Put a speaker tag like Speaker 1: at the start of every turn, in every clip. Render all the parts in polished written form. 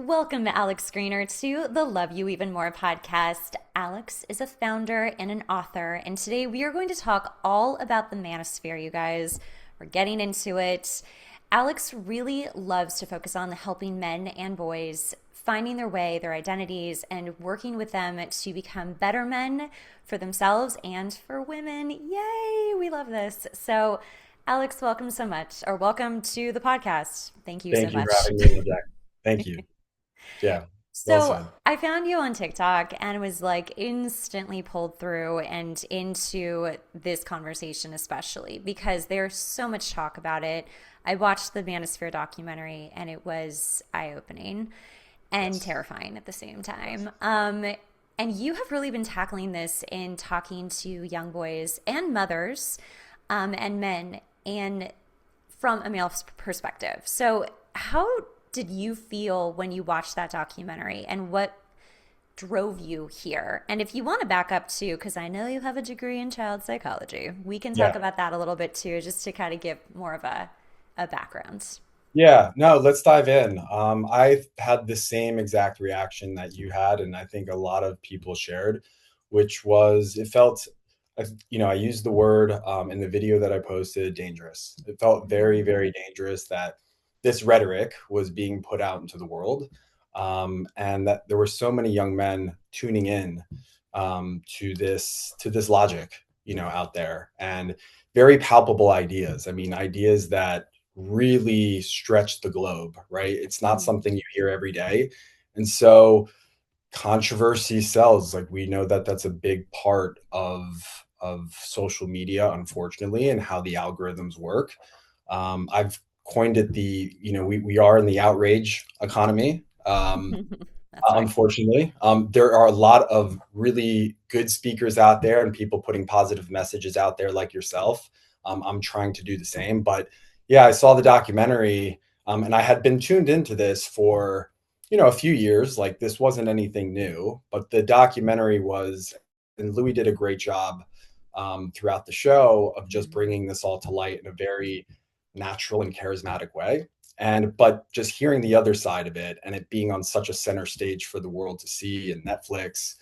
Speaker 1: Welcome to Alex Greaner to the Love You Even More podcast. Alex is a founder and an author, and today we are going to talk all about the Manosphere, you guys. We're getting into it. Alex really loves to focus on helping men and boys finding their way, their identities, and working with them to become better men for themselves and for women. Yay! We love this. So, Alex, welcome so much, or welcome to the podcast. Thank you so
Speaker 2: Thank you for
Speaker 1: much.
Speaker 2: having me on the deck. Thank you. Yeah, well
Speaker 1: So
Speaker 2: said.
Speaker 1: I found you on TikTok and was like instantly pulled through and into this conversation, especially because there's so much talk about it. I watched the Manosphere documentary and it was eye-opening and
Speaker 2: Yes.
Speaker 1: terrifying at the same
Speaker 2: Yes.
Speaker 1: time. And you have really been tackling this in talking to young boys and mothers and men and from a male perspective. So, how did you feel when you watched that documentary and what drove you here? And if you want to back up too, because I know you have a degree in child psychology, we can talk
Speaker 2: Yeah.
Speaker 1: about that a little bit too, just to kind of give more of a background.
Speaker 2: Yeah. No, let's dive in. I had the same exact reaction that you had, and I think a lot of people shared, which was it felt, I used the word in the video that I posted, dangerous. It felt very,
Speaker 1: Mm.
Speaker 2: very dangerous that this rhetoric was being put out into the world, and that there were so many young men tuning in to this logic, out there, and very palpable ideas. I mean, ideas that really stretch the globe, right? It's not
Speaker 1: Mm.
Speaker 2: something you hear every day. And so controversy sells. Like we know that that's a big part of social media, unfortunately, and how the algorithms work. I've coined it we are in the outrage economy.
Speaker 1: That's right.
Speaker 2: Unfortunately, there are a lot of really good speakers out there and people putting positive messages out there like yourself. I'm trying to do the same. But yeah, I saw the documentary, and I had been tuned into this for, a few years. Like this wasn't anything new, but the documentary was, and Louis did a great job throughout the show of just
Speaker 1: Mm.
Speaker 2: bringing this all to light in a very natural and charismatic way. But just hearing the other side of it and it being on such a center stage for the world to see and Netflix,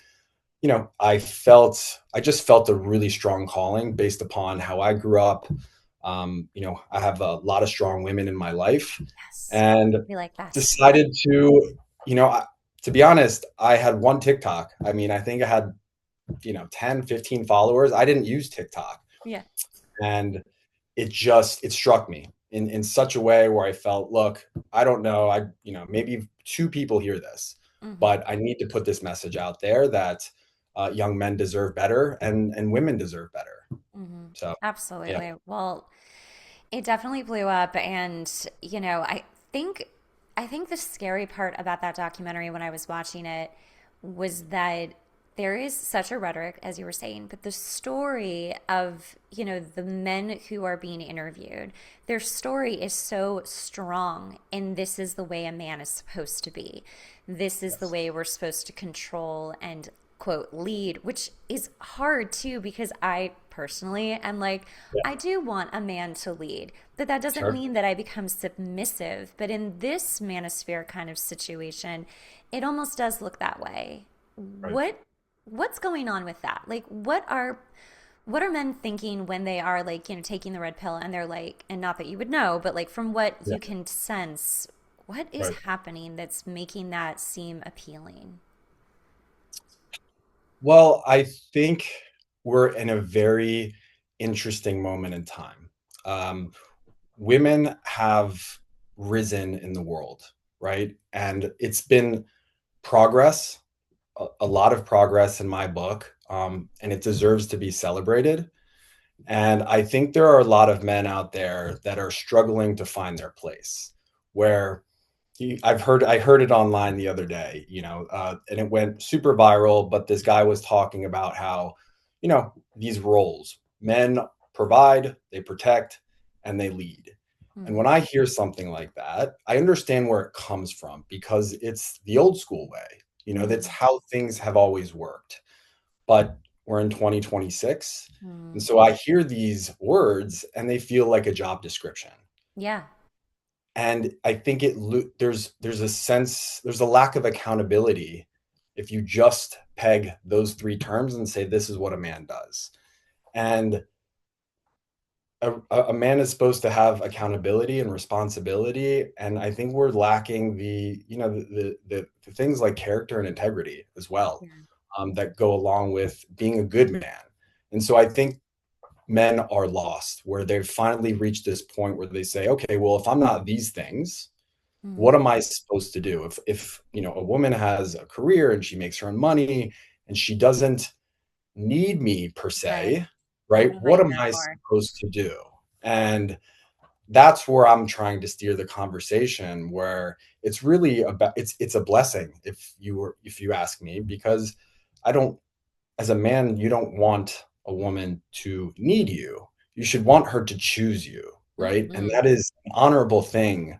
Speaker 2: I just felt a really strong calling based upon how I grew up. I have a lot of strong women in my life,
Speaker 1: Yes.
Speaker 2: and
Speaker 1: We like that.
Speaker 2: decided to, you know I, to be honest, I had one TikTok. I mean, I think I had, 10, 15 followers. I didn't use TikTok,
Speaker 1: Yeah.
Speaker 2: and it struck me in such a way where I felt, look, I don't know, maybe two people hear this,
Speaker 1: Hmm.
Speaker 2: but I need to put this message out there that young men deserve better and women deserve better.
Speaker 1: Hmm.
Speaker 2: So yeah.
Speaker 1: Absolutely. Well, it definitely blew up, and think I think the scary part about that documentary when I was watching it was that there is such a rhetoric, as you were saying, but the story of, the men who are being interviewed, their story is so strong, and this is the way a man is supposed to be. This is the
Speaker 2: Yes.
Speaker 1: way we're supposed to control and quote lead, which is hard too because I personally am like,
Speaker 2: Yeah.
Speaker 1: I do want a man to lead, but that doesn't
Speaker 2: Sure.
Speaker 1: mean that I become submissive. But in this manosphere kind of situation, it almost does look that way.
Speaker 2: Right.
Speaker 1: What's going on with that? Like what are men thinking when they are like, taking the red pill and they're like, and not that you would know, but like from what
Speaker 2: Yeah.
Speaker 1: you can sense, what is
Speaker 2: Right.
Speaker 1: happening that's making that seem appealing?
Speaker 2: Well, I think we're in a very interesting moment in time. Um, Women have risen in the world, right? And it's been progress, a lot of progress in my book, and it deserves to be celebrated. And I think there are a lot of men out there that are struggling to find their place. Where I heard it online the other day, and it went super viral. But this guy was talking about how, these roles, men provide, they protect, and they lead. And
Speaker 1: Hmm.
Speaker 2: when I hear something like that, I understand where it comes from because it's the old school way. That's
Speaker 1: Hmm.
Speaker 2: how things have always worked. But we're in 2026. And
Speaker 1: Hmm.
Speaker 2: so I hear these words and they feel like a job description.
Speaker 1: Yeah.
Speaker 2: And I think there's a sense, there's a lack of accountability if you just peg those three terms and say this is what a man does. And a man is supposed to have accountability and responsibility, and I think we're lacking the things like character and integrity as well,
Speaker 1: Yeah.
Speaker 2: that go along with being a good man. And so I think men are lost, where they've finally reached this point where they say, okay, well, if I'm not these things, what
Speaker 1: Mm,
Speaker 2: am I supposed to do? If a woman has a career and she makes her own money and she doesn't need me per
Speaker 1: right.
Speaker 2: se,
Speaker 1: What
Speaker 2: right?
Speaker 1: am I
Speaker 2: What am
Speaker 1: here
Speaker 2: I
Speaker 1: for?
Speaker 2: supposed to do? And that's where I'm trying to steer the conversation, where it's really about, it's a blessing if you ask me, because I don't, as a man, you don't want a woman to need you. You should want her to choose you, right? And
Speaker 1: Hmm.
Speaker 2: that is an honorable thing,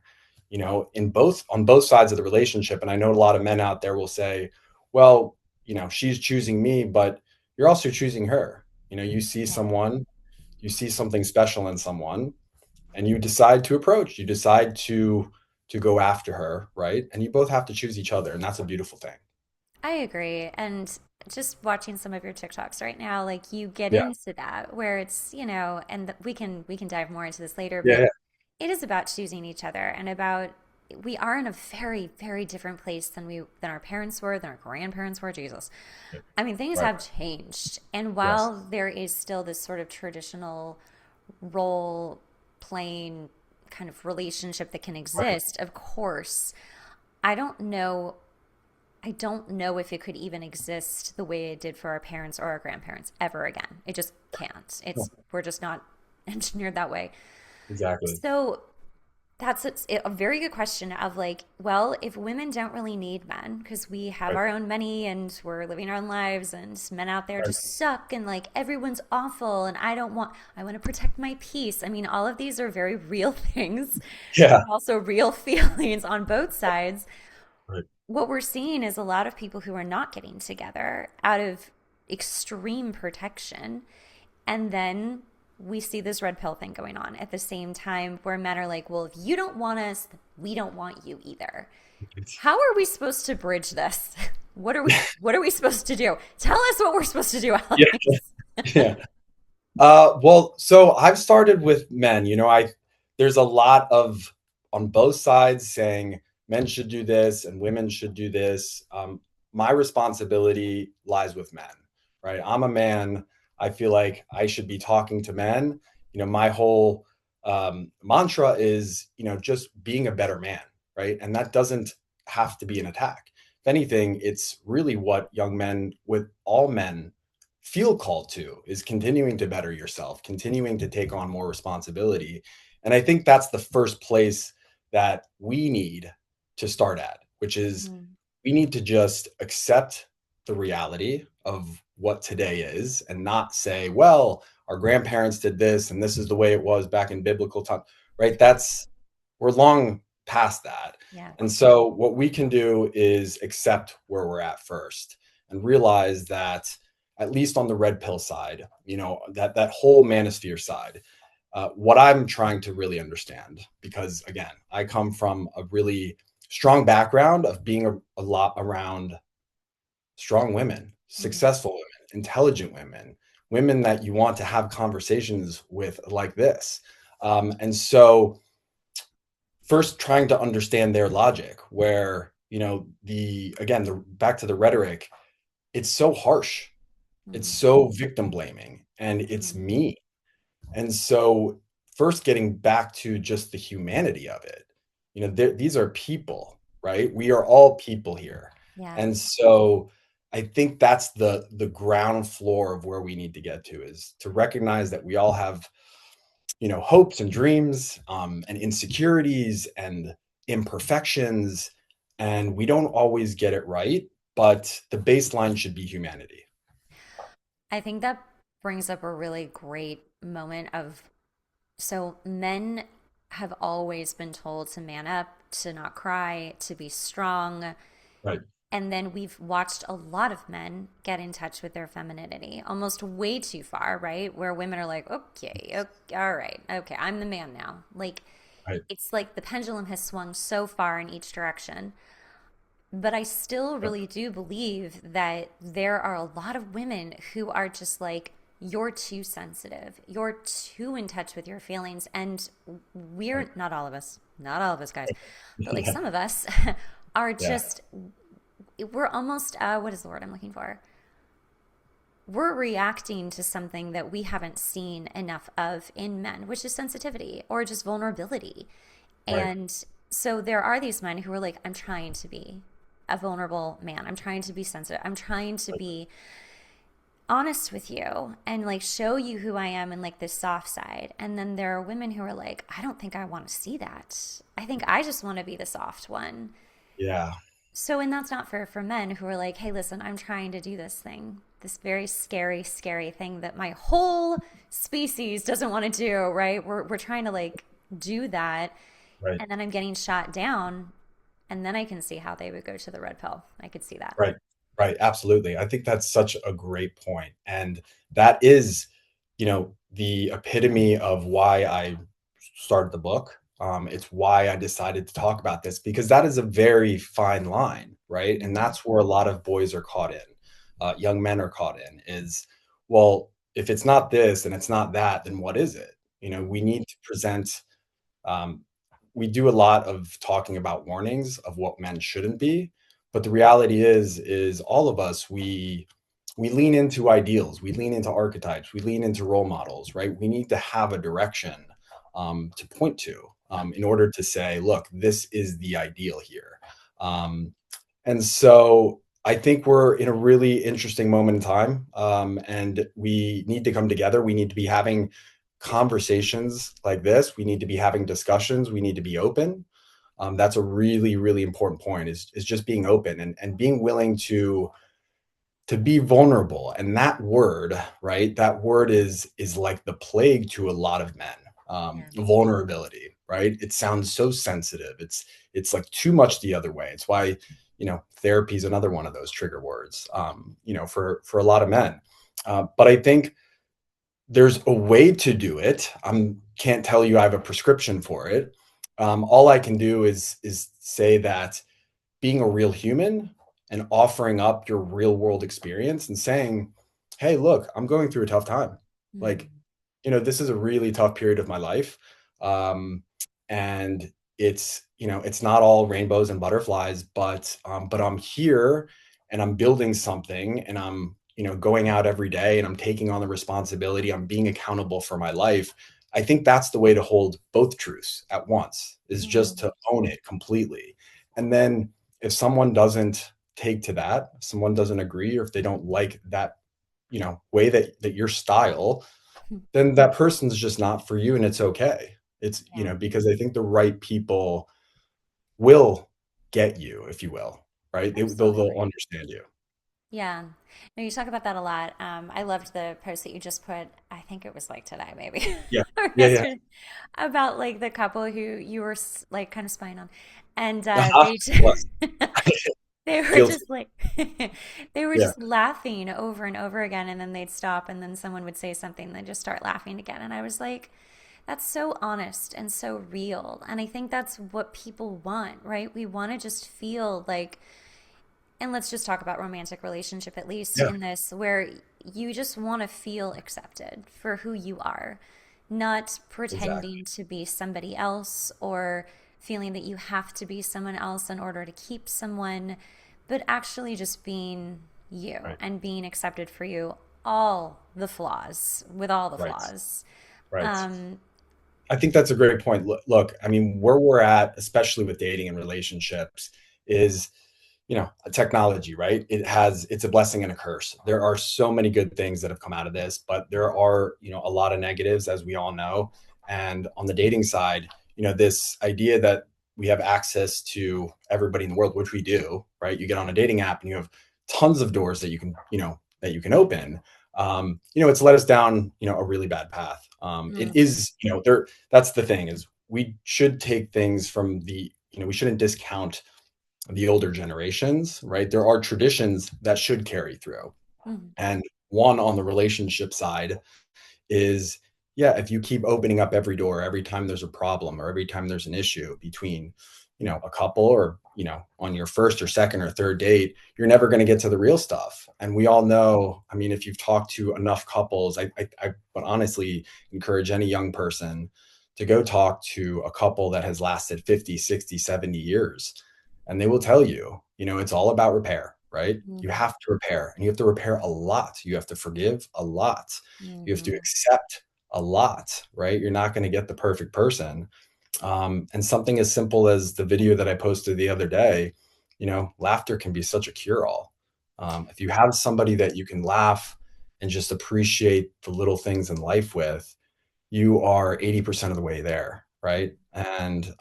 Speaker 2: on both sides of the relationship. And I know a lot of men out there will say, well, she's choosing me, but you're also choosing her. You see
Speaker 1: Yeah.
Speaker 2: someone, you see something special in someone, and you decide to approach, you decide to go after her, right? And you both have to choose each other, and that's a beautiful thing.
Speaker 1: I agree. And just watching some of your TikToks right now, like you get
Speaker 2: Yeah.
Speaker 1: into that where it's, and we can dive more into this later,
Speaker 2: Yeah.
Speaker 1: but
Speaker 2: Yeah.
Speaker 1: it is about choosing each other and about we are in a very, very different place than our parents were, than our grandparents were. Jesus. I mean, things
Speaker 2: Right.
Speaker 1: have changed. And
Speaker 2: Yes.
Speaker 1: while there is still this sort of traditional role playing kind of relationship that can
Speaker 2: Right.
Speaker 1: exist, of course, I don't know I don't know if it could even exist the way it did for our parents or our grandparents ever again. It just can't.
Speaker 2: Yeah,
Speaker 1: We're just not engineered that way.
Speaker 2: exactly.
Speaker 1: So that's a very good question of like, well, if women don't really need men because we have
Speaker 2: Right.
Speaker 1: our own money and we're living our own lives and men out there
Speaker 2: Right.
Speaker 1: just suck and like everyone's awful and I want to protect my peace. I mean, all of these are very real things
Speaker 2: Yeah.
Speaker 1: and also real feelings on both sides.
Speaker 2: Right.
Speaker 1: What we're seeing is a lot of people who are not getting together out of extreme protection. And then we see this red pill thing going on at the same time where men are like, well, if you don't want us, we don't want you either. How are we supposed to bridge this? What are we supposed to do? Tell us what we're supposed to do,
Speaker 2: Yeah.
Speaker 1: Alex.
Speaker 2: Yeah. Well, so I've started with men. There's a lot of, on both sides, saying men should do this and women should do this. My responsibility lies with men, right? I'm a man. I feel like I should be talking to men. My whole mantra is, just being a better man, right? And that doesn't have to be an attack. If anything, it's really what young men, with all men, feel called to, is continuing to better yourself, continuing to take on more responsibility. And I think that's the first place that we need to start at, which is
Speaker 1: Mhm.
Speaker 2: we need to just accept the reality of what today is and not say, well, our grandparents did this and this is the way it was back in biblical time, right? We're long past that.
Speaker 1: Yeah.
Speaker 2: And so what we can do is accept where we're at first and realize that, at least on the red pill side, that whole manosphere side, what I'm trying to really understand, because again, I come from a really strong background of being a lot around strong women,
Speaker 1: Mhm.
Speaker 2: successful women, intelligent women, women that you want to have conversations with like this. And so first trying to understand their logic, where, the back to the rhetoric, it's so harsh, it's
Speaker 1: Mhm.
Speaker 2: so victim blaming, and it's
Speaker 1: Mhm.
Speaker 2: mean. And so first getting back to just the humanity of it, these are people, right? We are all people here.
Speaker 1: Yeah.
Speaker 2: And so I think that's the ground floor of where we need to get to, is to recognize that we all have, hopes and dreams, and insecurities and imperfections, and we don't always get it right, but the baseline should be humanity.
Speaker 1: I think that brings up a really great moment of so men have always been told to man up, to not cry, to be strong.
Speaker 2: Right.
Speaker 1: And then we've watched a lot of men get in touch with their femininity almost way too far, right? Where women are like, okay, okay, all right, okay, I'm the man now. Like,
Speaker 2: Right.
Speaker 1: It's like the pendulum has swung so far in each direction. But I still
Speaker 2: Yep.
Speaker 1: really do believe that there are a lot of women who are just like, you're too sensitive. You're too in touch with your feelings. And
Speaker 2: Right.
Speaker 1: we're not all of us, not all of us guys, but like
Speaker 2: Yeah.
Speaker 1: some of us are
Speaker 2: Yeah.
Speaker 1: just, we're almost, what is the word I'm looking for? We're reacting to something that we haven't seen enough of in men, which is sensitivity or just vulnerability.
Speaker 2: Right.
Speaker 1: And so there are these men who are like, I'm trying to be a vulnerable man. I'm trying to be sensitive. I'm trying to be honest with you and like show you who I am in like this soft side. And then there are women who are like, I don't think I want to see that. I think I just want to be the soft one.
Speaker 2: Yeah.
Speaker 1: So, and that's not fair for men who are like, hey, listen, I'm trying to do this thing, this very scary, scary thing that my whole species doesn't want to do, right? We're trying to like do that.
Speaker 2: Right.
Speaker 1: And then I'm getting shot down. And then I can see how they would go to the red pill. I could see that.
Speaker 2: Right. Right. Absolutely. I think that's such a great point. And that is, the epitome of why I started the book. It's why I decided to talk about this because that is a very fine line, right? And
Speaker 1: Mm,
Speaker 2: that's where a lot of boys are caught in, young men are caught in is, well, if it's not this and it's not that, then what is it? We
Speaker 1: mm,
Speaker 2: need to present. Um, we do a lot of talking about warnings of what men shouldn't be, but the reality is all of us we lean into ideals, we lean into archetypes, we lean into role models, right? We need to have a direction to point to in order to say, look, this is the ideal here. Um, and so I think we're in a really interesting moment in time, and we need to come together. We need to be having conversations like this. We need to be having discussions. We need to be open. That's a really, really important point. Is just being open and being willing to be vulnerable. And that word, right? That word is like the plague to a lot of men.
Speaker 1: yeah.
Speaker 2: Vulnerability, right? It sounds so sensitive. It's like too much the other way. It's why therapy is another one of those trigger words. For a lot of men. But I think there's a way to do it. I can't tell you I have a prescription for it. All I can do is say that being a real human and offering up your real world experience and saying, "Hey, look, I'm going through a tough time. Like,
Speaker 1: Mm,
Speaker 2: this is a really tough period of my life, um, and it's not all rainbows and butterflies, but I'm here and I'm building something, and I'm going out every day, and I'm taking on the responsibility. I'm being accountable for my life." I think that's the way to hold both truths at once, is just
Speaker 1: mm,
Speaker 2: to own it completely. And then if someone doesn't take to that, if someone doesn't agree, or if they don't like that, way that your style, then that person's just not for you, and it's okay. It's,
Speaker 1: yeah,
Speaker 2: because I think the right people will get you, if you will, right? They'll
Speaker 1: absolutely.
Speaker 2: understand you.
Speaker 1: Yeah. No, you talk about that a lot. I loved the post that you just put, I think it was like today, maybe,
Speaker 2: Yeah.
Speaker 1: or
Speaker 2: Yeah, yeah.
Speaker 1: yesterday, about like the couple who you were like kind of spying on. And
Speaker 2: Uh-huh.
Speaker 1: they
Speaker 2: Plus,
Speaker 1: they were
Speaker 2: guilty.
Speaker 1: just like they were
Speaker 2: Yeah,
Speaker 1: just laughing over and over again, and then they'd stop, and then someone would say something, and they'd just start laughing again. And I was like, that's so honest and so real. And I think that's what people want, right? We want to just feel like, and let's just talk about romantic relationship at least
Speaker 2: yeah,
Speaker 1: in this, where you just want to feel accepted for who you are, not
Speaker 2: exactly.
Speaker 1: pretending to be somebody else or feeling that you have to be someone else in order to keep someone, but actually just being you
Speaker 2: Right,
Speaker 1: and being accepted for you, all the flaws, with all the
Speaker 2: right,
Speaker 1: flaws.
Speaker 2: right.
Speaker 1: Um,
Speaker 2: I think that's a great point. Look, I mean, where we're at, especially with dating and relationships, is technology, right? It's a blessing and a curse. There are so many good things that have come out of this, but there are a lot of negatives, as we all know. And on the dating side, this idea that we have access to everybody in the world, which we do, right? You get on a dating app and you have tons of doors that you can open. It's led us down a really bad path. It
Speaker 1: mhm,
Speaker 2: is there. That's the thing, is we should take things from we shouldn't discount the older generations, right? There are traditions that should carry through.
Speaker 1: mhm,
Speaker 2: And one on the relationship side is, yeah, if you keep opening up every door every time there's a problem or every time there's an issue between, a couple or, on your first or second or third date, you're never going to get to the real stuff. And we all know, I mean, if you've talked to enough couples, I would honestly encourage any young person to go talk to a couple that has lasted 50, 60, 70 years. And they will tell you, it's all about repair, right? You
Speaker 1: Hmm.
Speaker 2: have to repair and you have to repair a lot. You have to forgive a lot. You have to
Speaker 1: Hmm.
Speaker 2: accept a lot, right? You're not going to get the perfect person. And something as simple as the video that I posted the other day, laughter can be such a cure all. If you have somebody that you can laugh and just appreciate the little things in life with, you are 80% of the way there, right? And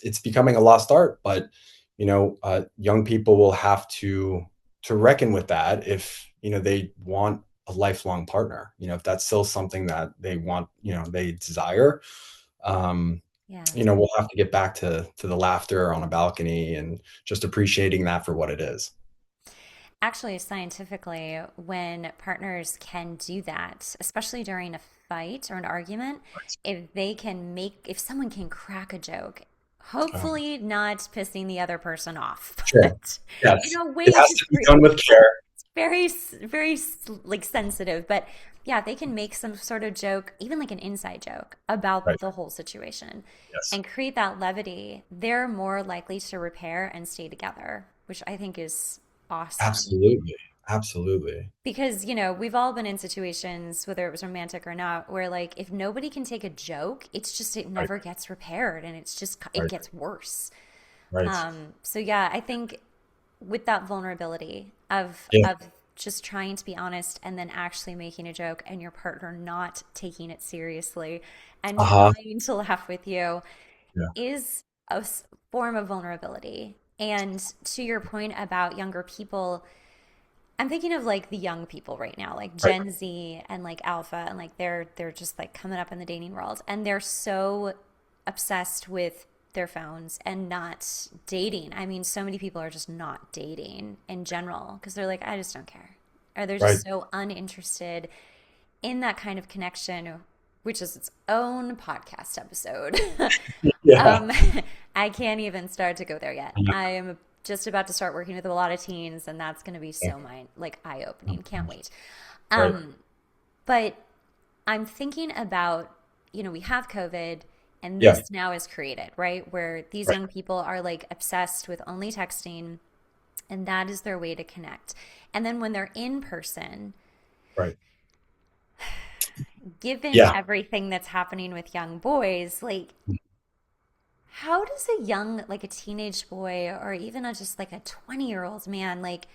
Speaker 2: it's becoming a lost art, but young people will have to reckon with that if they want a lifelong partner. If that's still something that they want, they desire. Um,
Speaker 1: Yeah.
Speaker 2: we'll have to get back to the laughter on a balcony and just appreciating that for what it is.
Speaker 1: Actually, scientifically, when partners can do that, especially during a fight or an argument, if someone can crack a joke,
Speaker 2: Um,
Speaker 1: hopefully not pissing the other person off,
Speaker 2: sure.
Speaker 1: but in
Speaker 2: Yes.
Speaker 1: a
Speaker 2: It
Speaker 1: way
Speaker 2: has
Speaker 1: to
Speaker 2: to be done with care.
Speaker 1: very, very like sensitive. But yeah, they can make some sort of joke, even like an inside joke
Speaker 2: Right.
Speaker 1: about the whole situation
Speaker 2: Yes.
Speaker 1: and create that levity. They're more likely to repair and stay together, which I think is awesome.
Speaker 2: Absolutely. Absolutely.
Speaker 1: Because, you know, we've all been in situations, whether it was romantic or not, where like if nobody can take a joke, it's just it
Speaker 2: Right.
Speaker 1: never gets repaired and it
Speaker 2: Right.
Speaker 1: gets worse.
Speaker 2: Right.
Speaker 1: So yeah, I think with that vulnerability
Speaker 2: Yeah.
Speaker 1: of just trying to be honest and then actually making a joke and your partner not taking it seriously and
Speaker 2: Uh-huh.
Speaker 1: trying to laugh with you
Speaker 2: Yeah.
Speaker 1: is a form of vulnerability. And to your point about younger people, I'm thinking of like the young people right now, like
Speaker 2: Right.
Speaker 1: Gen Z and like Alpha, and like they're just like coming up in the dating world, and they're so obsessed with their phones and not dating. I mean, so many people are just not dating in general because they're like, I just don't care, or they're
Speaker 2: Right.
Speaker 1: just so uninterested in that kind of connection, which is its own podcast episode.
Speaker 2: Yeah.
Speaker 1: um, I can't even start to go there yet. I am just about to start working with a lot of teens, and that's going to be
Speaker 2: Yeah.
Speaker 1: so mind like eye opening.
Speaker 2: Oh,
Speaker 1: Can't wait.
Speaker 2: right.
Speaker 1: Um, but I'm thinking about, you know, we have COVID, and
Speaker 2: Yeah.
Speaker 1: this now is created, right? Where these
Speaker 2: Right.
Speaker 1: young people are like obsessed with only texting, and that is their way to connect. And then when they're in person,
Speaker 2: Right.
Speaker 1: given
Speaker 2: Yeah.
Speaker 1: everything that's happening with young boys, like how does a young, like a teenage boy or even just like a 20-year-old man, like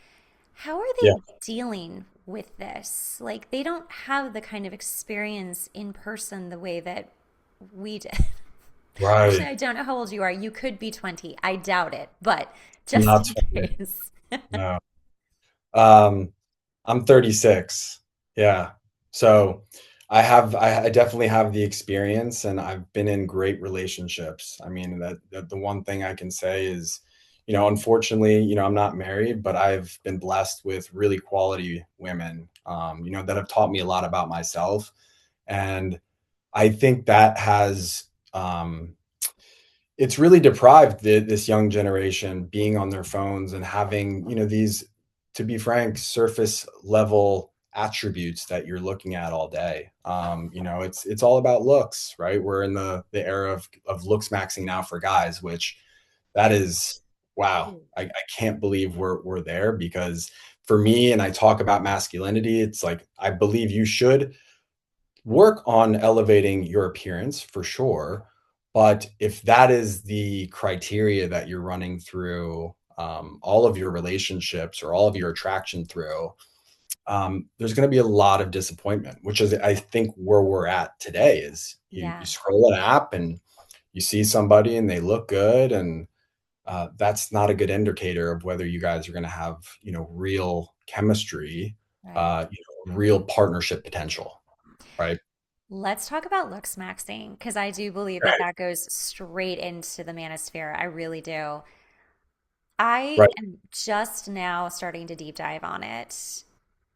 Speaker 1: how are
Speaker 2: Yeah.
Speaker 1: they dealing with this? Like they don't have the kind of experience in person the way that we did. Actually,
Speaker 2: Right.
Speaker 1: I don't know how old you are. You could be 20. I doubt it, but just
Speaker 2: Not
Speaker 1: in
Speaker 2: 20.
Speaker 1: case.
Speaker 2: No. Um, I'm 36. Yeah. So I definitely have the experience and I've been in great relationships. I mean, that the one thing I can say is, unfortunately, I'm not married, but I've been blessed with really quality women, that have taught me a lot about myself. And I think that has, it's really deprived this young generation being on their phones and having these, to be frank, surface level attributes that you're looking at all day. It's all about looks, right? We're in the era of looks maxing now for guys, which that is, wow, I can't believe we're there. Because for me, and I talk about masculinity, it's like I believe you should work on elevating your appearance for sure. But if that is the criteria that you're running through all of your relationships or all of your attraction through, there's going to be a lot of disappointment, which is, I think, where we're at today. Is you
Speaker 1: Yeah.
Speaker 2: scroll an app and you see somebody and they look good, and that's not a good indicator of whether you guys are going to have real chemistry,
Speaker 1: Right.
Speaker 2: real partnership potential, right?
Speaker 1: Let's talk about looks maxing because I do believe that
Speaker 2: Right.
Speaker 1: that goes straight into the manosphere. I really do. I
Speaker 2: Right.
Speaker 1: am just now starting to deep dive on it,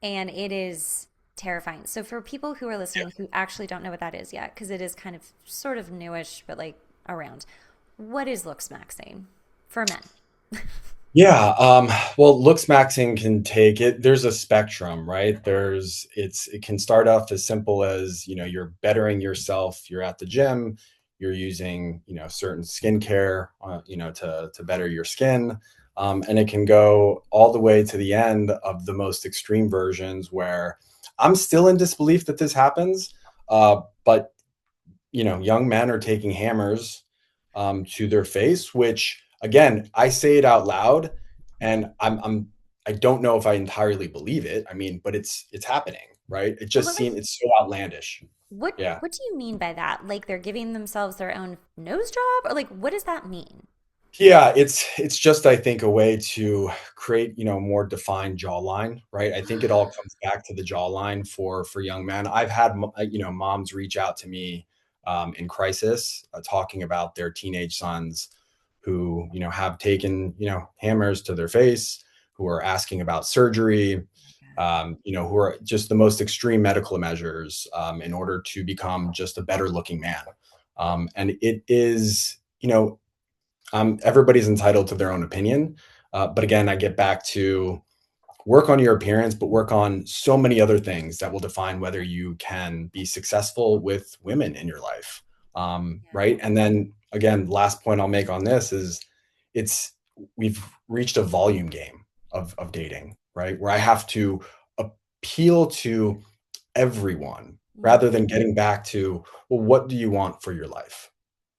Speaker 1: and it is. terrifying. So for people who are listening who actually don't know what that is yet, because it is kind of sort of newish, but like around, what is looks maxing for men?
Speaker 2: Yeah, well, looks maxing can take it. There's a spectrum, right? It can start off as simple as, you're bettering yourself. You're at the gym, you're using, certain skincare, to better your skin. And it can go all the way to the end of the most extreme versions where I'm still in disbelief that this happens. But young men are taking hammers to their face, which again, I say it out loud, and I don't know if I entirely believe it. I mean, but it's happening, right? It
Speaker 1: Well,
Speaker 2: just
Speaker 1: but like,
Speaker 2: seems it's so outlandish. Yeah.
Speaker 1: what do you mean by that? Like they're giving themselves their own nose job, or like what does that mean?
Speaker 2: Yeah, it's just I think a way to create, more defined jawline, right? I think it all comes back to the jawline for young men. I've had moms reach out to me in crisis, talking about their teenage sons who have taken hammers to their face, who are asking about surgery, who are just the most extreme medical measures in order to become just a better looking man. And it is, everybody's entitled to their own opinion. But again, I get back to work on your appearance, but work on so many other things that will define whether you can be successful with women in your life. Right. And then again, last point I'll make on this is it's, we've reached a volume game of dating, right? Where I have to appeal to everyone rather
Speaker 1: Mm,
Speaker 2: than getting back to, well, what do you want for your life?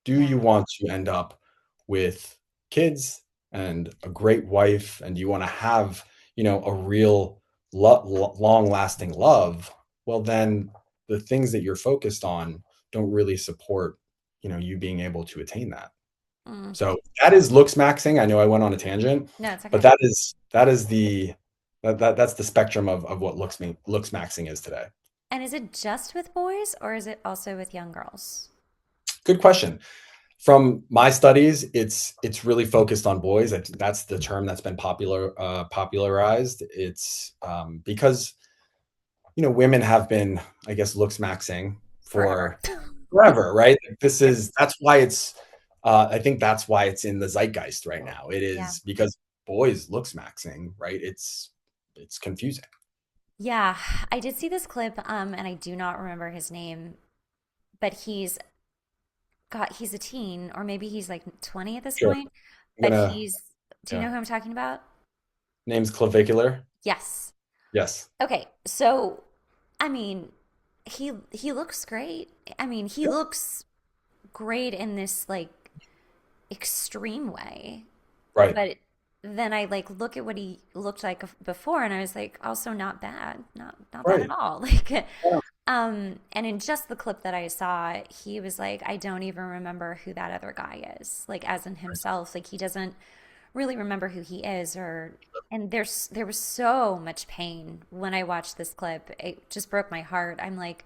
Speaker 2: Do
Speaker 1: yeah.
Speaker 2: you want to end up with kids and a great wife, and do you want to have a real long lasting love? Well, then the things that you're focused on don't really support you being able to attain that.
Speaker 1: Mm.
Speaker 2: So that is looks maxing. I know I went on a tangent,
Speaker 1: No, it's
Speaker 2: but
Speaker 1: okay.
Speaker 2: that's the spectrum of what looks maxing is today.
Speaker 1: And is it just with boys or is it also with young girls?
Speaker 2: Good question. From my studies, it's really focused on boys. That's the term that's been popularized. It's because women have been, I guess, looks maxing
Speaker 1: Forever.
Speaker 2: for forever, right?
Speaker 1: Yep.
Speaker 2: That's why it's. I think that's why it's in the zeitgeist right now. It
Speaker 1: Yeah.
Speaker 2: is because boys looks maxing, right? It's confusing.
Speaker 1: Yeah, I did see this clip, and I do not remember his name, but he's a teen, or maybe he's like 20 at this
Speaker 2: Sure,
Speaker 1: point,
Speaker 2: I'm
Speaker 1: but
Speaker 2: gonna.
Speaker 1: do you
Speaker 2: Yeah,
Speaker 1: know who I'm talking about?
Speaker 2: name's clavicular.
Speaker 1: Yes.
Speaker 2: Yes.
Speaker 1: Okay, so I mean, he looks great. I mean, he
Speaker 2: Yep.
Speaker 1: looks great in this like extreme way.
Speaker 2: Right.
Speaker 1: But then I like look at what he looked like before and I was like, also not bad. Not bad at
Speaker 2: Right.
Speaker 1: all. Like
Speaker 2: Yeah.
Speaker 1: and in just the clip that I saw, he was like, I don't even remember who that other guy is. Like as in himself, like he doesn't really remember who he is or and there was so much pain when I watched this clip. It just broke my heart. I'm like,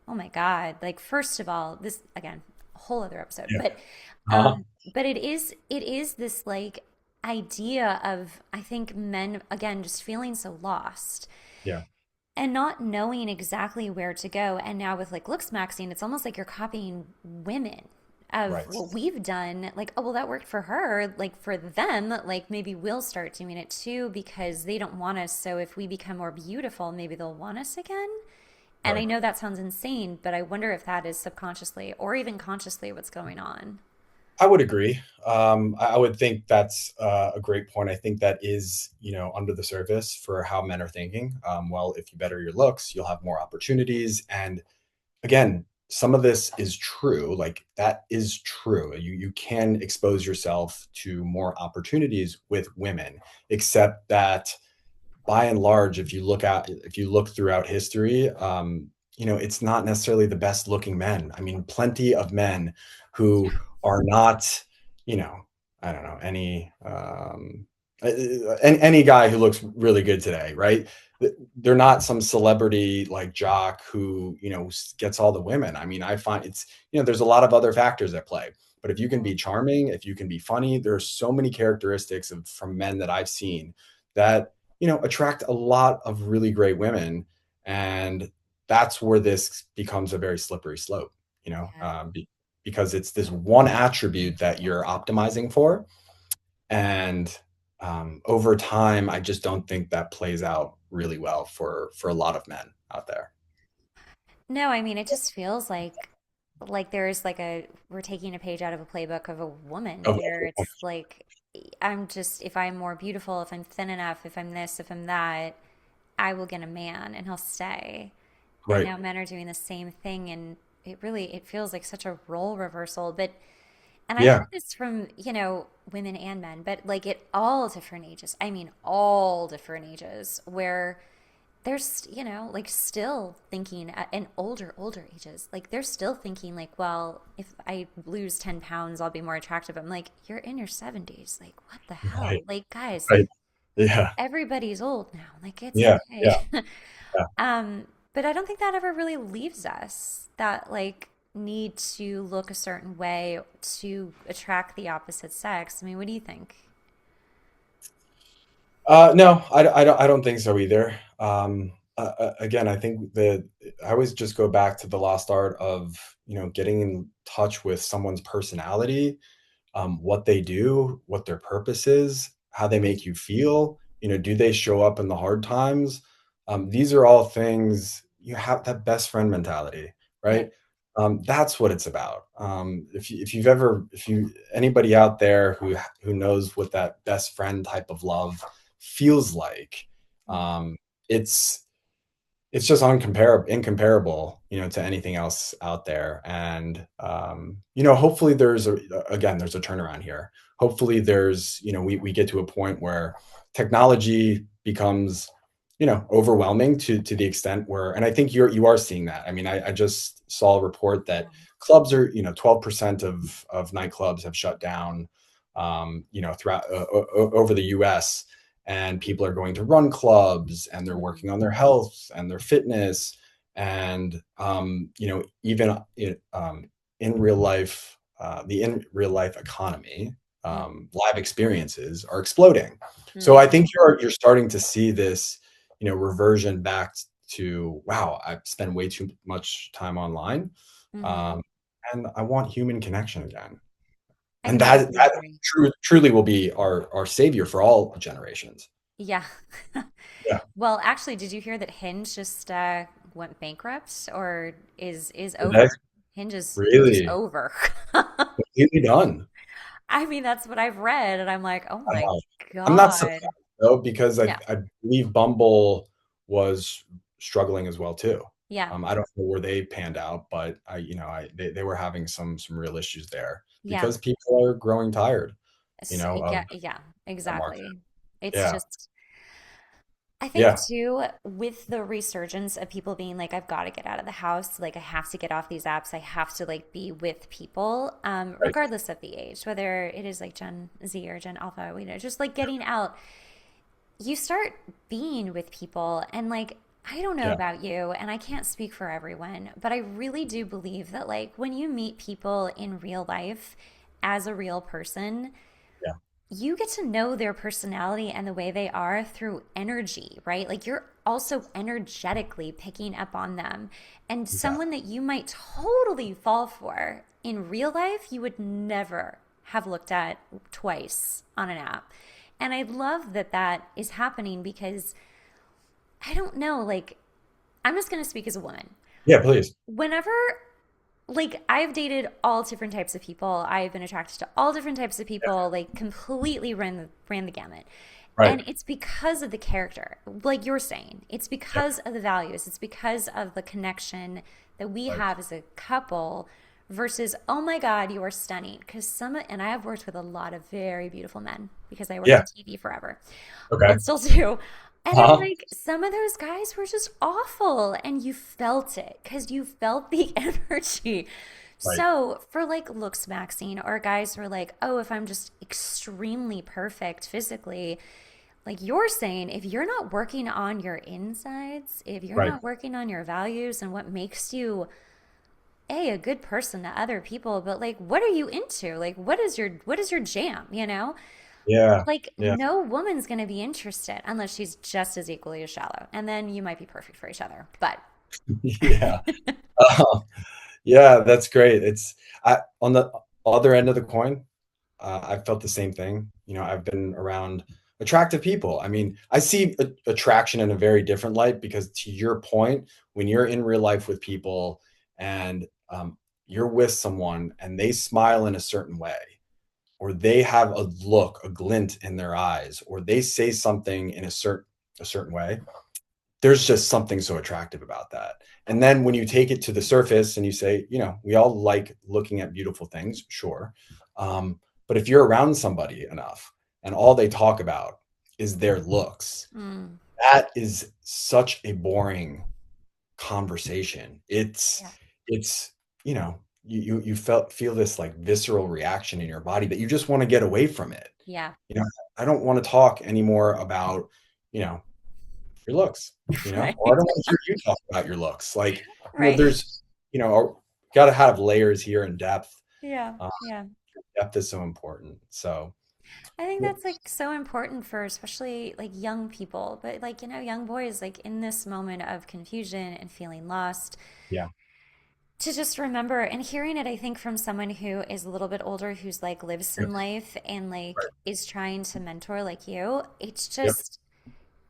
Speaker 1: oh my God. Like first of all, this again, a whole other episode.
Speaker 2: Yeah. Uh-huh.
Speaker 1: But it is this like idea of I think men again just feeling so lost
Speaker 2: Yeah.
Speaker 1: and not knowing exactly where to go. And now with like looks maxing, it's almost like you're copying women of
Speaker 2: Right.
Speaker 1: what we've done. Like, oh, well, that worked for her. Like, for them, like maybe we'll start doing it too because they don't want us. So if we become more beautiful, maybe they'll want us again. And I
Speaker 2: Right.
Speaker 1: know that sounds insane, but I wonder if that is subconsciously or even consciously what's going on.
Speaker 2: I would agree. I would think that's a great point. I think that is, under the surface for how men are thinking. Well, if you better your looks, you'll have more opportunities. And again, some of this is true. Like that is true. You can expose yourself to more opportunities with women, except that by and large, if you look throughout history, it's not necessarily the best looking men. I mean, plenty of men who are not, you know, I don't know, any guy who looks really good today, right? They're not some celebrity like jock who, gets all the women. I mean, I find there's a lot of other factors at play. But if you can be charming, if you can be funny, there's so many characteristics from men that I've seen that attract a lot of really great women. And that's where this becomes a very slippery slope, you know,
Speaker 1: Yeah.
Speaker 2: because it's this one attribute that you're optimizing for. And over time, I just don't think that plays out really well for a lot of men out there.
Speaker 1: No, I mean, it just feels like there's like a we're taking a page out of a playbook of a woman
Speaker 2: Of-
Speaker 1: where it's like I'm just if I'm more beautiful, if I'm thin enough, if I'm this, if I'm that, I will get a man and he'll stay. And
Speaker 2: right.
Speaker 1: now men are doing the same thing and it feels like such a role reversal. But and I've heard
Speaker 2: Yeah.
Speaker 1: this from, women and men, but like at all different ages. I mean, all different ages where there's, like still thinking at in older ages, like they're still thinking like, well, if I lose 10 pounds, I'll be more attractive. I'm like, you're in your 70s. Like, what the hell?
Speaker 2: Right.
Speaker 1: Like, guys,
Speaker 2: Right. Yeah.
Speaker 1: everybody's old now. Like, it's
Speaker 2: Yeah.
Speaker 1: okay.
Speaker 2: Yeah. Yeah.
Speaker 1: But I don't think that ever really leaves us that like need to look a certain way to attract the opposite sex. I mean, what do you think?
Speaker 2: No, I don't think so either. Again, I think that I always just go back to the lost art of, getting in touch with someone's personality, what they do, what their purpose is, how they make you feel. Do they show up in the hard times? These are all things you have that best friend mentality,
Speaker 1: Yeah.
Speaker 2: right? That's what it's about. If you anybody out there who knows what that best friend type of love feels like,
Speaker 1: Mm.
Speaker 2: um, it's it's just incomparable, to anything else out there. And hopefully there's a turnaround here. Hopefully we get to a point where technology becomes, overwhelming to the extent where, and I think you are seeing that. I mean, I just saw a report that
Speaker 1: Yeah.
Speaker 2: clubs are, 12% of nightclubs have shut down, throughout over the US, and people are going to run clubs and they're
Speaker 1: Mhm.
Speaker 2: working on their health and their fitness. And even in real life, the in real life economy,
Speaker 1: Yeah.
Speaker 2: live experiences are exploding. So I
Speaker 1: Hmm.
Speaker 2: think you're starting to see this, reversion back to, wow, I've spent way too much time online,
Speaker 1: Hmm.
Speaker 2: um, and I want human connection again.
Speaker 1: I
Speaker 2: And
Speaker 1: completely
Speaker 2: that
Speaker 1: agree.
Speaker 2: truly will be our savior for all generations.
Speaker 1: Yeah.
Speaker 2: Yeah.
Speaker 1: Well, actually, did you hear that Hinge just went bankrupt or is
Speaker 2: That's
Speaker 1: over? Hinge is just
Speaker 2: really
Speaker 1: over.
Speaker 2: completely done.
Speaker 1: I mean, that's what I've read, and I'm like, oh my
Speaker 2: Wow. I'm not surprised
Speaker 1: God.
Speaker 2: though, because
Speaker 1: Yeah.
Speaker 2: I believe Bumble was struggling as well too.
Speaker 1: Yeah.
Speaker 2: I don't know where they panned out, but they were having some real issues there
Speaker 1: Yeah.
Speaker 2: because people are growing tired,
Speaker 1: Yeah,
Speaker 2: of
Speaker 1: yeah,
Speaker 2: that market.
Speaker 1: exactly. It's
Speaker 2: Yeah.
Speaker 1: just I think
Speaker 2: Yeah.
Speaker 1: too, with the resurgence of people being like, I've got to get out of the house, like I have to get off these apps, I have to like be with people,
Speaker 2: Right.
Speaker 1: regardless of the age, whether it is like Gen Z or Gen Alpha, just like getting out, you start being with people and like I don't know
Speaker 2: Yeah.
Speaker 1: about you, and I can't speak for everyone, but I really do believe that like when you meet people in real life as a real person,
Speaker 2: Yeah.
Speaker 1: you get to know their personality and the way they are through energy, right? Like you're also energetically picking up on them. And someone
Speaker 2: Exactly.
Speaker 1: that you might totally fall for in real life, you would never have looked at twice on an app. And I love that that is happening because I don't know, like, I'm just going to speak as a woman.
Speaker 2: Yeah, please.
Speaker 1: Whenever like I've dated all different types of people. I've been attracted to all different types of
Speaker 2: Yeah.
Speaker 1: people, like completely ran the gamut.
Speaker 2: Right.
Speaker 1: And it's because of the character, like you're saying. It's
Speaker 2: Yeah.
Speaker 1: because of the values. It's because of the connection that we
Speaker 2: Right.
Speaker 1: have as a couple versus, oh my God, you are stunning. Because and I have worked with a lot of very beautiful men because I worked
Speaker 2: Yeah.
Speaker 1: in TV forever
Speaker 2: Okay.
Speaker 1: and still do. And I'm
Speaker 2: Uh-huh.
Speaker 1: like, some of those guys were just awful, and you felt it because you felt the energy.
Speaker 2: Right.
Speaker 1: So, for like looks maxing, or guys who are like, oh, if I'm just extremely perfect physically, like you're saying, if you're not working on your insides, if you're
Speaker 2: Right.
Speaker 1: not working on your values and what makes you a good person to other people, but like what are you into? Like what is your jam, you know?
Speaker 2: Yeah.
Speaker 1: Like,
Speaker 2: Yeah.
Speaker 1: no woman's going to be interested unless she's just as equally as shallow. And then you might be perfect for each other. But
Speaker 2: Yeah. Uh, yeah, that's great. On the other end of the coin, I felt the same thing. I've been around attractive people. I mean, I see attraction in a very different light because, to your point, when you're in real life with people and you're with someone and they smile in a certain way, or they have a look, a glint in their eyes, or they say something in a certain way, there's just something so attractive about that. And then when you take it to the surface and you say, we all like looking at beautiful things, sure. Um, but if you're around somebody enough and all they talk about is their looks,
Speaker 1: mm,
Speaker 2: that is such a boring conversation. It's
Speaker 1: yeah,
Speaker 2: it's you feel this like visceral reaction in your body that you just want to get away from it.
Speaker 1: yeah,
Speaker 2: You know, I don't want to talk anymore about, you know, your looks, or I
Speaker 1: right,
Speaker 2: don't want to hear you talk about your looks. Like,
Speaker 1: right.
Speaker 2: there's, got to have layers here and depth.
Speaker 1: Yeah,
Speaker 2: Uh,
Speaker 1: yeah.
Speaker 2: Depth is so important. So,
Speaker 1: I think
Speaker 2: yeah,
Speaker 1: that's like so important for especially like young people, but like, young boys, like in this moment of confusion and feeling lost,
Speaker 2: yeah,
Speaker 1: to just remember and hearing it, I think, from someone who is a little bit older, who's like lives
Speaker 2: yep,
Speaker 1: some life and like
Speaker 2: right,
Speaker 1: is trying to mentor like you,
Speaker 2: yep,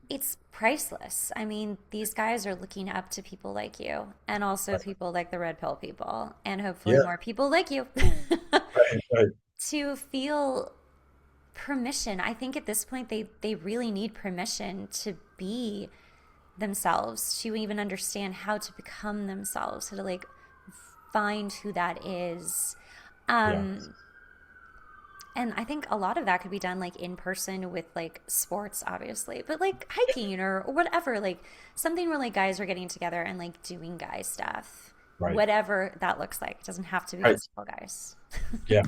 Speaker 1: it's priceless. I mean, these guys are looking up to people like you and also
Speaker 2: right,
Speaker 1: people like the red pill people and hopefully
Speaker 2: yeah,
Speaker 1: more people like you
Speaker 2: right, right,
Speaker 1: to feel permission. I think at this point they really need permission to be themselves, to even understand how to become themselves, how to like find who that is.
Speaker 2: yeah,
Speaker 1: Um, and I think a lot of that could be done like in person with like sports, obviously, but like hiking or whatever, like something where like guys are getting together and like doing guy stuff,
Speaker 2: right,
Speaker 1: whatever that looks like. It doesn't have to be
Speaker 2: right,
Speaker 1: physical, guys.
Speaker 2: yeah,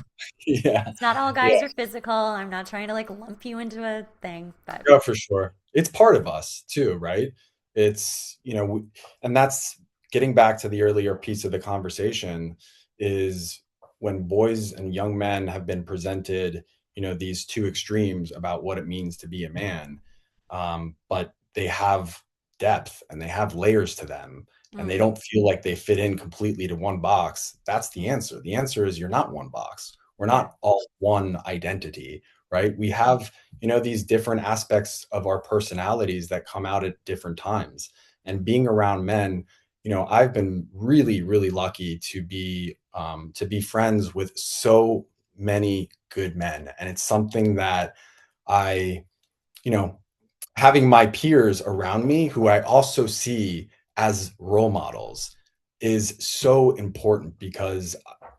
Speaker 2: yeah,
Speaker 1: It's not all
Speaker 2: yeah.
Speaker 1: guys are physical. I'm not trying to like lump you into a thing, but
Speaker 2: Yeah, for sure. It's part of us too, right? And that's getting back to the earlier piece of the conversation is when boys and young men have been presented, these two extremes about what it means to be a man. But they have depth and they have layers to them and they
Speaker 1: mm,
Speaker 2: don't feel like they fit in completely to one box. That's the answer. The answer is you're not one box. We're
Speaker 1: yeah,
Speaker 2: not all one identity, right? We have these different aspects of our personalities that come out at different times. And being around men, I've been really, really lucky to be friends with so many good men. And it's something that I, you know, having my peers around me who I also see as role models is so important because,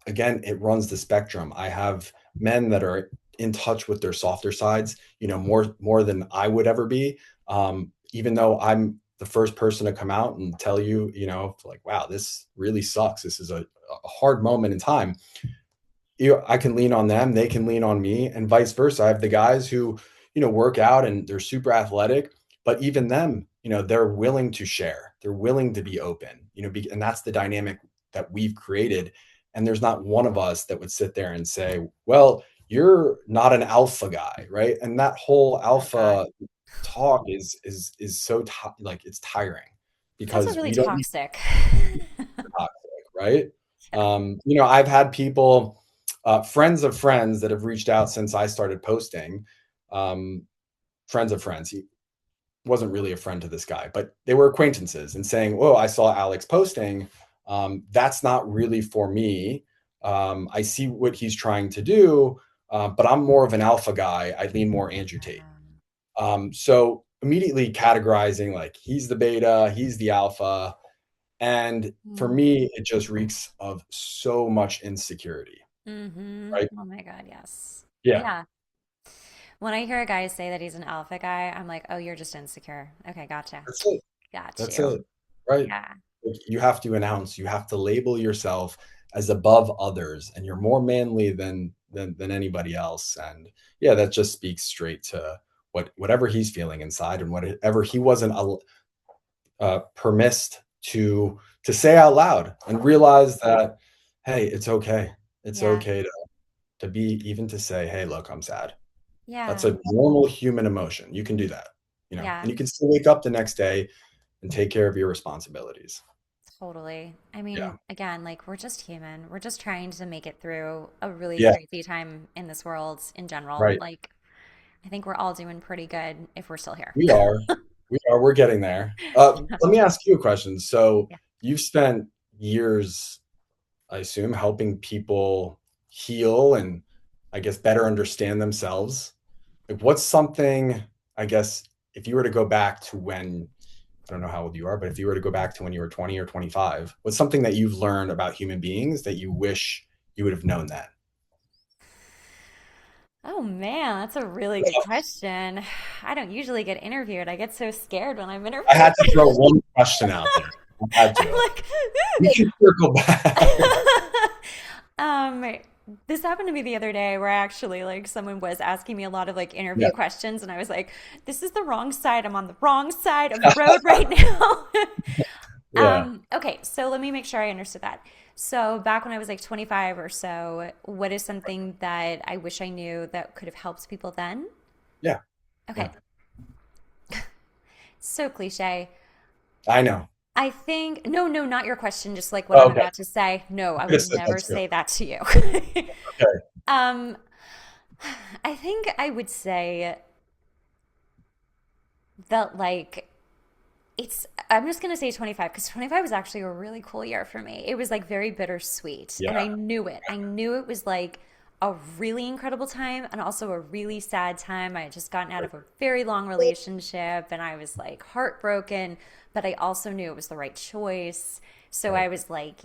Speaker 2: again, it runs the spectrum. I have men that are in touch with their softer sides, more than I would ever be. Even though I'm the first person to come out and tell you, like, wow, this really sucks. This is a hard moment in time. I can lean on them, they can lean on me, and vice versa. I have the guys who, work out and they're super athletic, but even them, they're willing to share. They're willing to be open, and that's the dynamic that we've created. And there's not one of us that would sit there and say, well, you're not an alpha guy, right? And that whole
Speaker 1: oh God,
Speaker 2: alpha talk is so like it's tiring
Speaker 1: it's also
Speaker 2: because
Speaker 1: really
Speaker 2: we don't need
Speaker 1: toxic.
Speaker 2: toxic, right?
Speaker 1: Yeah.
Speaker 2: I've had people, friends of friends that have reached out since I started posting. Um, Friends of friends. He wasn't really a friend to this guy, but they were acquaintances and saying, "Oh, I saw Alex posting. That's not really for me. I see what he's trying to do, but I'm more of an alpha guy. I lean more Andrew Tate." So immediately categorizing like he's the beta, he's the alpha, and for
Speaker 1: Mm.
Speaker 2: me, it just reeks of so much insecurity,
Speaker 1: Mm-hmm.
Speaker 2: right?
Speaker 1: Oh my God, yes.
Speaker 2: Yeah,
Speaker 1: Yeah. When I hear a guy say that he's an alpha guy, I'm like, oh, you're just insecure. Okay, gotcha.
Speaker 2: that's it.
Speaker 1: Got
Speaker 2: That's
Speaker 1: you.
Speaker 2: it, right?
Speaker 1: Yeah.
Speaker 2: Like, you have to announce, you have to label yourself as above others, and you're more manly than anybody else. And yeah, that just speaks straight to whatever he's feeling inside and whatever he wasn't permissed to say out loud and realize that, hey, it's okay. It's
Speaker 1: Yeah.
Speaker 2: okay to be even to say, hey, look, I'm sad. That's
Speaker 1: Yeah.
Speaker 2: a normal human emotion. You can do that,
Speaker 1: Yeah.
Speaker 2: and you can still wake up the next day and take care of your responsibilities.
Speaker 1: Totally. I mean,
Speaker 2: Yeah.
Speaker 1: again, like we're just human. We're just trying to make it through a really
Speaker 2: Yeah.
Speaker 1: crazy time in this world in general.
Speaker 2: Right.
Speaker 1: Like, I think we're all doing pretty good if we're still here.
Speaker 2: We are. We are. We're getting there.
Speaker 1: Yeah.
Speaker 2: Let me ask you a question. So
Speaker 1: Yeah.
Speaker 2: you've spent years, I assume, helping people heal and I guess better understand themselves. Like, what's something, I guess, if you were to go back to when, I don't know how old you are, but if you were to go back to when you were 20 or 25, what's something that you've learned about human beings that you wish you would have known then?
Speaker 1: Oh man, that's a really good question. I don't usually get interviewed. I get so scared when I'm
Speaker 2: I
Speaker 1: interviewed.
Speaker 2: had to throw one question out there. I had
Speaker 1: I'm
Speaker 2: to.
Speaker 1: like,
Speaker 2: We can circle back.
Speaker 1: um, this happened to me the other day where actually like someone was asking me a lot of like
Speaker 2: Yeah.
Speaker 1: interview questions and I was like, this is the wrong side. I'm on the wrong side of the road right now.
Speaker 2: Yeah.
Speaker 1: Okay, so let me make sure I understood that. So back when I was like 25 or so, what is something that I wish I knew that could have helped people then?
Speaker 2: Yeah.
Speaker 1: Okay,
Speaker 2: Yeah.
Speaker 1: so cliche.
Speaker 2: I know.
Speaker 1: I think, no, no, not your question, just like what
Speaker 2: Oh,
Speaker 1: I'm
Speaker 2: okay.
Speaker 1: about to say. No,
Speaker 2: I
Speaker 1: I
Speaker 2: could
Speaker 1: would
Speaker 2: have said that
Speaker 1: never
Speaker 2: too.
Speaker 1: say that to you.
Speaker 2: Okay.
Speaker 1: um, I think I would say that like I'm just gonna say 25 because 25 was actually a really cool year for me. It was like very bittersweet, and I
Speaker 2: Yeah.
Speaker 1: knew it. I knew it was like a really incredible time and also a really sad time. I had just gotten out of a very long relationship and I was like heartbroken, but I also knew it was the right choice. So
Speaker 2: Right.
Speaker 1: I was like,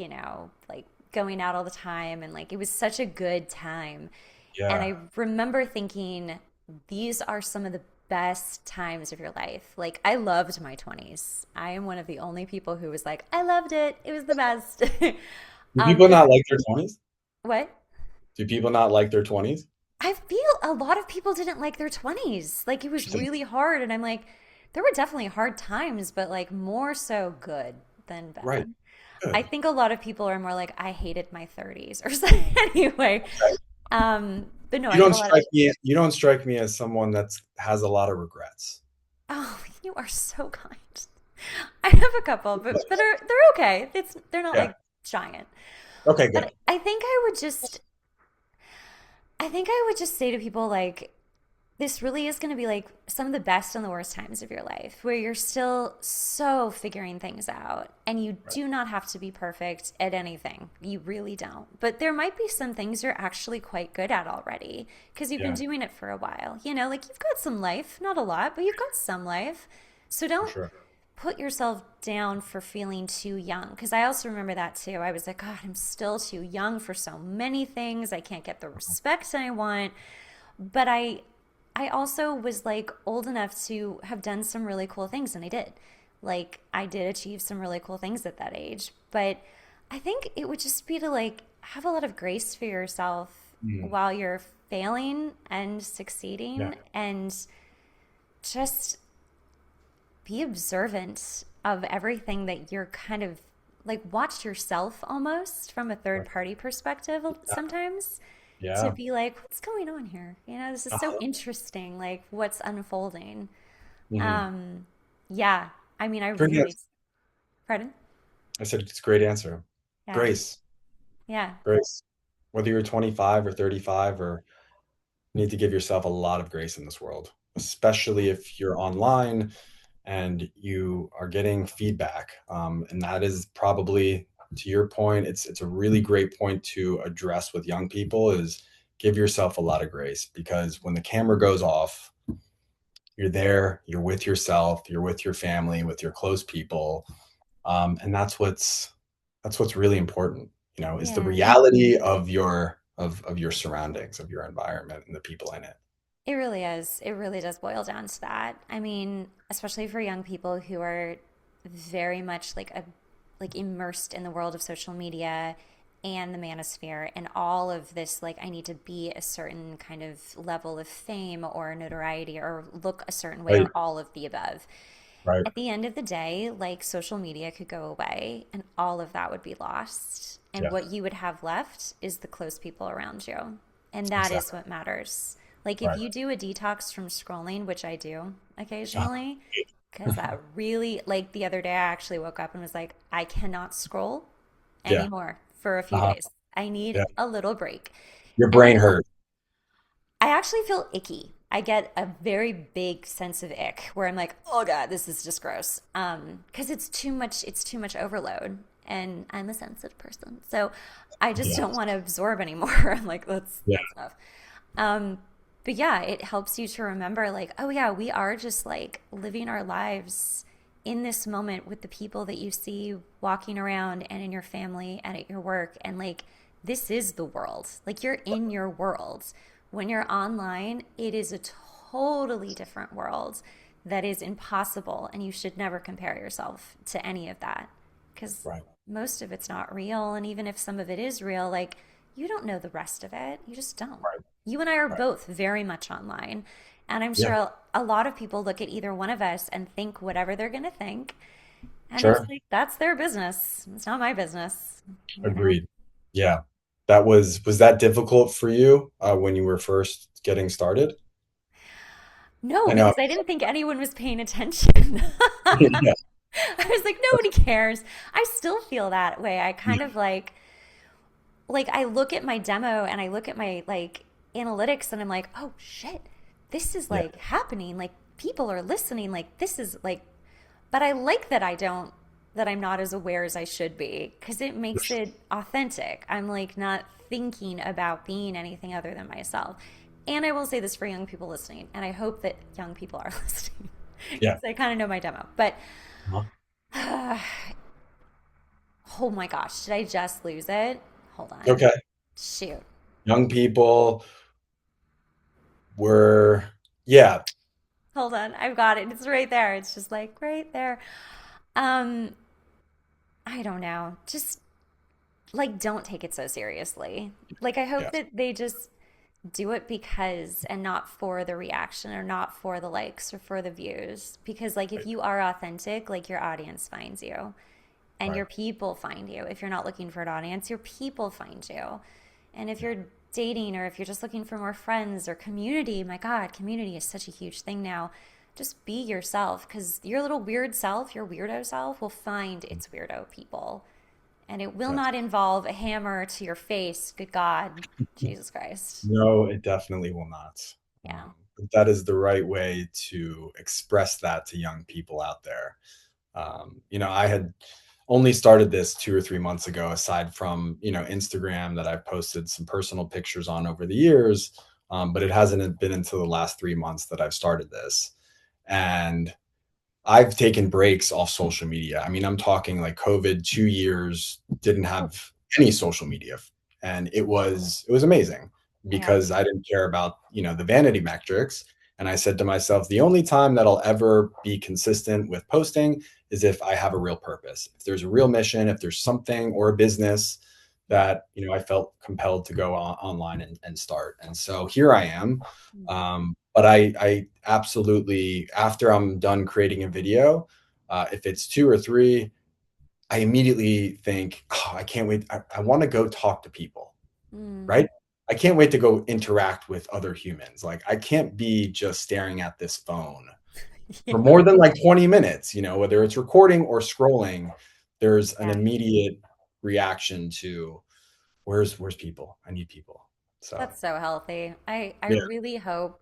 Speaker 1: like going out all the time and like it was such a good time. And
Speaker 2: Yeah.
Speaker 1: I remember thinking, these are some of the best times of your life. Like, I loved my 20s. I am one of the only people who was like, I loved it. It was the best.
Speaker 2: Do people
Speaker 1: But
Speaker 2: not like their 20s?
Speaker 1: what?
Speaker 2: Do people not like their 20s?
Speaker 1: I feel a lot of people didn't like their 20s. Like, it was
Speaker 2: Interesting.
Speaker 1: really hard. And I'm like, there were definitely hard times, but like more so good than
Speaker 2: Right.
Speaker 1: bad. I
Speaker 2: Good.
Speaker 1: think a lot of people are more like, I hated my 30s or something. Anyway,
Speaker 2: Okay.
Speaker 1: but no, I get a lot of,
Speaker 2: You don't strike me as someone that's has a lot of regrets.
Speaker 1: oh, you are so kind. I have a couple, but they're okay. They're not
Speaker 2: Yeah.
Speaker 1: like giant.
Speaker 2: Okay, good.
Speaker 1: But I think I would just say to people like this really is going to be like some of the best and the worst times of your life where you're still so figuring things out and you
Speaker 2: Right.
Speaker 1: do not have to be perfect at anything. You really don't. But there might be some things you're actually quite good at already because you've been
Speaker 2: Yeah,
Speaker 1: doing it for a while. Like you've got some life, not a lot, but you've got some life. So
Speaker 2: for
Speaker 1: don't
Speaker 2: sure.
Speaker 1: put yourself down for feeling too young because I also remember that too. I was like, God, I'm still too young for so many things. I can't get the respect I want. But I also was like old enough to have done some really cool things and I did. Like I did achieve some really cool things at that age. But I think it would just be to like have a lot of grace for yourself
Speaker 2: Mhm.
Speaker 1: while you're failing and
Speaker 2: Yeah.
Speaker 1: succeeding and just be observant of everything that you're kind of like watch yourself almost from a third
Speaker 2: Right.
Speaker 1: party perspective sometimes to
Speaker 2: Yeah.
Speaker 1: be like what's going on here, this is so
Speaker 2: Uh-huh.
Speaker 1: interesting, like what's unfolding.
Speaker 2: Mhm.
Speaker 1: um yeah, I mean, I
Speaker 2: Great
Speaker 1: really,
Speaker 2: answer.
Speaker 1: pardon.
Speaker 2: I said it's a great answer.
Speaker 1: Yeah.
Speaker 2: Grace.
Speaker 1: Yeah.
Speaker 2: Grace. Whether you're 25 or 35 or you need to give yourself a lot of grace in this world, especially if you're online and you are getting feedback. And that is probably, to your point, it's a really great point to address with young people is give yourself a lot of grace because when the camera goes off, you're there, you're with yourself, you're with your family, with your close people, and that's what's really important. Is the
Speaker 1: Yeah,
Speaker 2: reality of your surroundings, of your environment, and the people in it.
Speaker 1: it really is. It really does boil down to that. I mean, especially for young people who are very much like immersed in the world of social media and the manosphere and all of this, like I need to be a certain kind of level of fame or notoriety or look a certain way
Speaker 2: Right,
Speaker 1: or all of the above.
Speaker 2: right,
Speaker 1: At the end of the day, like social media could go away and all of that would be lost. And
Speaker 2: yeah,
Speaker 1: what you would have left is the close people around you. And that is
Speaker 2: exactly.
Speaker 1: what matters. Like if
Speaker 2: Right.
Speaker 1: you do a detox from scrolling, which I do
Speaker 2: Ah,
Speaker 1: occasionally, because that really, like the other day, I actually woke up and was like, I cannot scroll
Speaker 2: yeah.
Speaker 1: anymore for a few
Speaker 2: Uh-huh.
Speaker 1: days. I need
Speaker 2: Yeah.
Speaker 1: a little break.
Speaker 2: Your
Speaker 1: And
Speaker 2: brain hurt.
Speaker 1: I actually feel icky. I get a very big sense of ick where I'm like, oh God, this is just gross. Because it's too much overload. And I'm a sensitive person. So I just
Speaker 2: Yeah.
Speaker 1: don't want to absorb anymore. I'm like,
Speaker 2: Yeah.
Speaker 1: that's enough. Um, but yeah, it helps you to remember like, oh yeah, we are just like living our lives in this moment with the people that you see walking around and in your family and at your work. And like, this is the world. Like, you're in your world. When you're online, it is a totally different world that is impossible. And you should never compare yourself to any of that because
Speaker 2: Right.
Speaker 1: most of it's not real. And even if some of it is real, like, you don't know the rest of it. You just don't.
Speaker 2: Right.
Speaker 1: You and I are
Speaker 2: Right.
Speaker 1: both very much online. And I'm
Speaker 2: Yeah.
Speaker 1: sure a lot of people look at either one of us and think whatever they're going to think. And it's
Speaker 2: Sure.
Speaker 1: like, that's their business. It's not my business, you know?
Speaker 2: Agreed. Yeah. Was that difficult for you when you were first getting started?
Speaker 1: No,
Speaker 2: I know.
Speaker 1: because I didn't think anyone was paying attention.
Speaker 2: Yeah.
Speaker 1: I was like, nobody cares. I still feel that way. I kind of like I look at my demo and I look at my like analytics and I'm like, oh shit, this is
Speaker 2: Yeah.
Speaker 1: like happening. Like people are listening. Like this is like, but I like that that I'm not as aware as I should be because it makes it authentic. I'm like not thinking about being anything other than myself. And I will say this for young people listening, and I hope that young people are listening
Speaker 2: Yeah.
Speaker 1: because I kind of know my demo. But
Speaker 2: Uh-huh.
Speaker 1: oh my gosh, did I just lose it? Hold on.
Speaker 2: Okay.
Speaker 1: Shoot.
Speaker 2: Young people were, yeah.
Speaker 1: Hold on. I've got it. It's right there. It's just like right there. Um, I don't know. Just like don't take it so seriously. Like I hope
Speaker 2: Yeah.
Speaker 1: that they just do it because and not for the reaction or not for the likes or for the views. Because like if
Speaker 2: Right.
Speaker 1: you are authentic, like your audience finds you and
Speaker 2: Right.
Speaker 1: your people find you. If you're not looking for an audience, your people find you. And if
Speaker 2: Yeah.
Speaker 1: you're dating or if you're just looking for more friends or community, my God, community is such a huge thing now. Just be yourself because your little weird self, your weirdo self, will find its weirdo people. And it will
Speaker 2: That's
Speaker 1: not involve a hammer to your face. Good God, Jesus Christ.
Speaker 2: No, it definitely will not.
Speaker 1: Yeah.
Speaker 2: But that is the right way to express that to young people out there. I had only started this 2 or 3 months ago, aside from, Instagram that I've posted some personal pictures on over the years. But it hasn't been until the last 3 months that I've started this. And I've taken breaks off social media. I mean, I'm talking like COVID, 2 years, didn't have any social media. And it was amazing
Speaker 1: Yeah.
Speaker 2: because I didn't care about, the vanity metrics. And I said to myself, the only time that I'll ever be consistent with posting is if I have a real purpose. If there's a real mission, if there's something or a business
Speaker 1: Yeah.
Speaker 2: that, I felt compelled to go online and start. And so here I am. But I absolutely, after I'm done creating a video, if it's 2 or 3, I immediately think, oh, I can't wait. I want to go talk to people,
Speaker 1: Mm.
Speaker 2: right? I can't wait to go interact with other humans. Like I can't be just staring at this phone for
Speaker 1: Yeah.
Speaker 2: more than like 20 minutes, whether it's recording or scrolling, there's an
Speaker 1: Yeah.
Speaker 2: immediate reaction to where's people? I need people. So
Speaker 1: That's so healthy. I
Speaker 2: yeah,
Speaker 1: really hope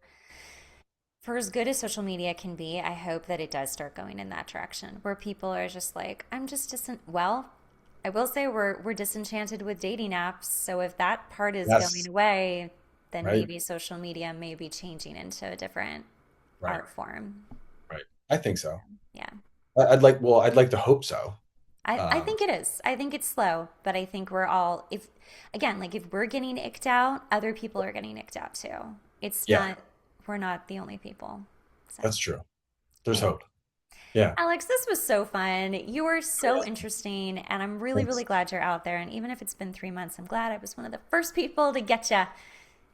Speaker 1: for as good as social media can be, I hope that it does start going in that direction where people are just like, I'm just well, I will say we're disenchanted with dating apps. So if that part is going
Speaker 2: yes,
Speaker 1: away, then
Speaker 2: right,
Speaker 1: maybe social media may be changing into a different
Speaker 2: right,
Speaker 1: art form.
Speaker 2: right. I think so.
Speaker 1: Yeah.
Speaker 2: I'd like to hope so.
Speaker 1: I
Speaker 2: Um,
Speaker 1: think it is. I think it's slow, but I think we're all if again, like if we're getting icked out, other people are getting icked out too. It's
Speaker 2: yeah,
Speaker 1: not we're not the only people. So
Speaker 2: that's true. There's
Speaker 1: anyway.
Speaker 2: hope. Yeah.
Speaker 1: Alex, this was so fun. You are so
Speaker 2: Yes,
Speaker 1: interesting, and I'm really, really
Speaker 2: thanks.
Speaker 1: glad you're out there. And even if it's been 3 months, I'm glad I was one of the first people to get you.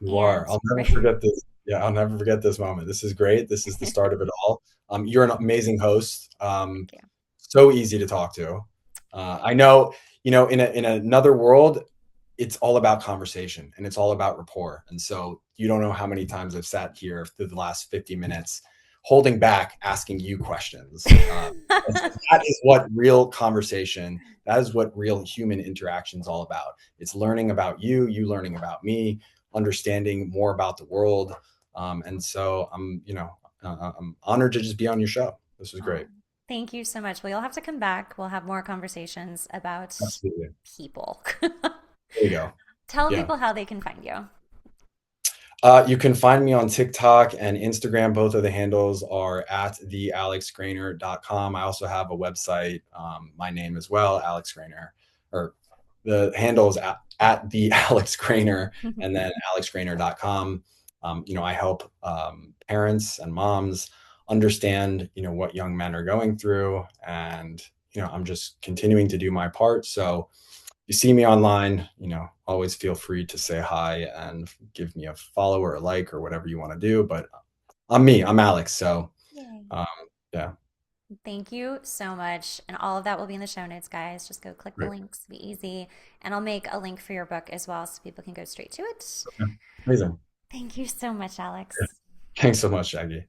Speaker 2: You are.
Speaker 1: And
Speaker 2: I'll never forget this. Yeah, I'll never forget this moment. This is great. This is the start of it all. You're an amazing host.
Speaker 1: thank you.
Speaker 2: So easy to talk to. I know, in another world, it's all about conversation and it's all about rapport. And so you don't know how many times I've sat here through the last 50 minutes holding back, asking you questions. That is what real conversation, that is what real human interaction is all about. It's learning about you, you learning about me, understanding more about the world. And so I'm honored to just be on your show. This was
Speaker 1: Oh,
Speaker 2: great.
Speaker 1: thank you so much. Well, you'll have to come back. We'll have more conversations about
Speaker 2: Absolutely.
Speaker 1: people.
Speaker 2: There you go.
Speaker 1: Tell
Speaker 2: Yeah.
Speaker 1: people how they can find you.
Speaker 2: You can find me on TikTok and Instagram. Both of the handles are at thealexgrainer.com. I also have a website, my name as well, Alex Greaner, or the handle is at the Alex Greaner and then alexgrainer.com. I help parents and moms understand, what young men are going through. And, I'm just continuing to do my part. So, you see me online, always feel free to say hi and give me a follow or a like or whatever you want to do. But I'm me, I'm Alex. So,
Speaker 1: Yay.
Speaker 2: um, yeah,
Speaker 1: Thank you so much. And all of that will be in the show notes, guys. Just go click the
Speaker 2: great.
Speaker 1: links, be easy. And I'll make a link for your book as well so people can go straight to it.
Speaker 2: Okay. Amazing.
Speaker 1: Thank you so much,
Speaker 2: Yeah.
Speaker 1: Alex.
Speaker 2: Thanks so much, Jackie.